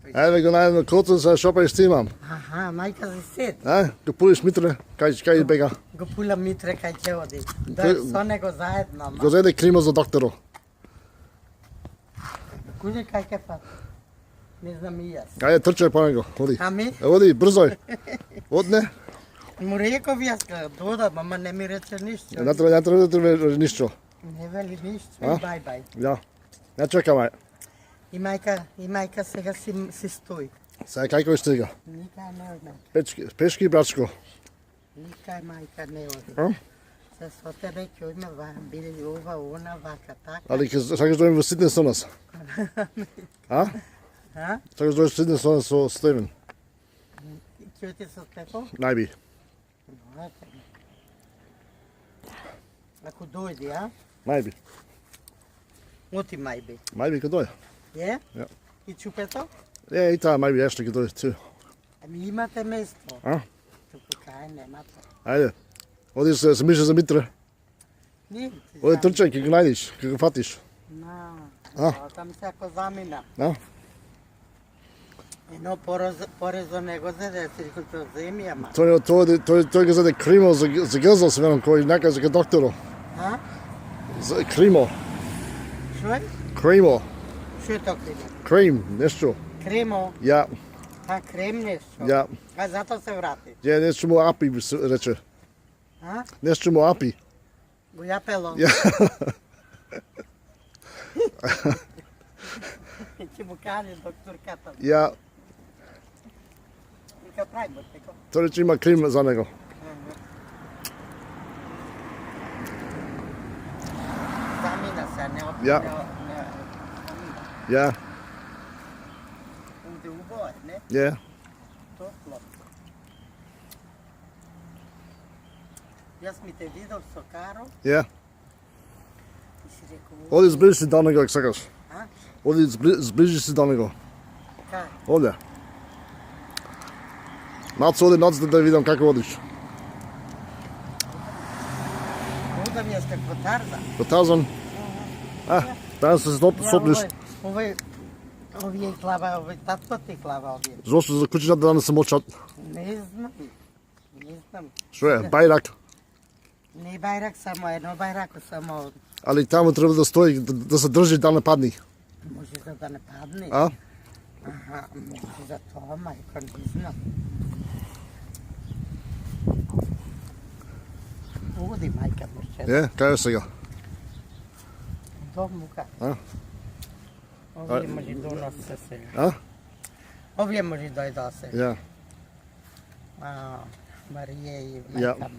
Evo ga najedno kocu sa šopaj stimam. Aha, majka si sit. Ga puliš mitre, kaj bega. Го пула Митре кај ќе оди. Да со него заедно. Го заеде кримо за докторо. Куде кај ќе пат? Не знам и јас. Ајде трчај по него, оди. Ами? Оди, брзој. Одне. Му реков јас додам, ама не ми рече ништо. Не треба да тебе ништо. Не вели ништо. Бај. Ja. Не чекаме. И мајка сега си стои. Сега кај стига? Никај не оди. Пешки, брачко. Никај мајка не оди. Се со тебе ќе има били ова, она, вака, така. Ali сакаш да во Сиднеј со нас? А? Сакаш да Сиднеј со нас со Стевен? Ќе ти со Стефо? Најби. Ако дојде, а? Најби. Оти мајби. Мајби кај дојде. Е? Ja. И чупето? И таа мајби ешто кај дојде ту. Ами имате место. А? Туку кај немате. Ајде. Оди се мише за Митре. Не. Оди трчај, ќе го најдеш, ќе го фатиш. Там се ако замина. А? Едно порезо него зеде, си рекол земи, ама. Тој го заде кримо за гезал се верам, кој наказе ка докторо. А? За кримо. Што е? Кримо. Што е то кремо? Крим, нешто. Кремо? Ja, А, крем нешто? ja. А зато се врати? Ja, нешто му апи, рече. А? Нешто му апи. Го јапело? Ja. Ќе му каже докторката. Ja, Нека прави теко. тој рече има крим за него. Замина се, не опи. Ja. Ja, Онде убаво е, не? ja. Топло. Јас ми те видов со Каро Ja. и си рекол... Оди зближи си до него, ако сакаш. А? Оди зближи си до него. Кај? Оде. Нац оди нац да видам како одиш. Одам јас како Тарзан. По Тазан. Таа се соплиш. Овие клава, татко ти клава овие. Зошто за кучињата да не се мочат? Не знам. Не знам. Што е? Бајрак. Не бајрак само, едно бајрако само. Али таму треба да стои, да се држи да не падни. Може за да не падне. А? Аха, може за тоа, мајко, не знам. Оди, мајка, може. Е, кај е сега? Домука. А? Овие може доносе сега. А? Овие може дојдосе. Ja. Марија и Ja. мајка.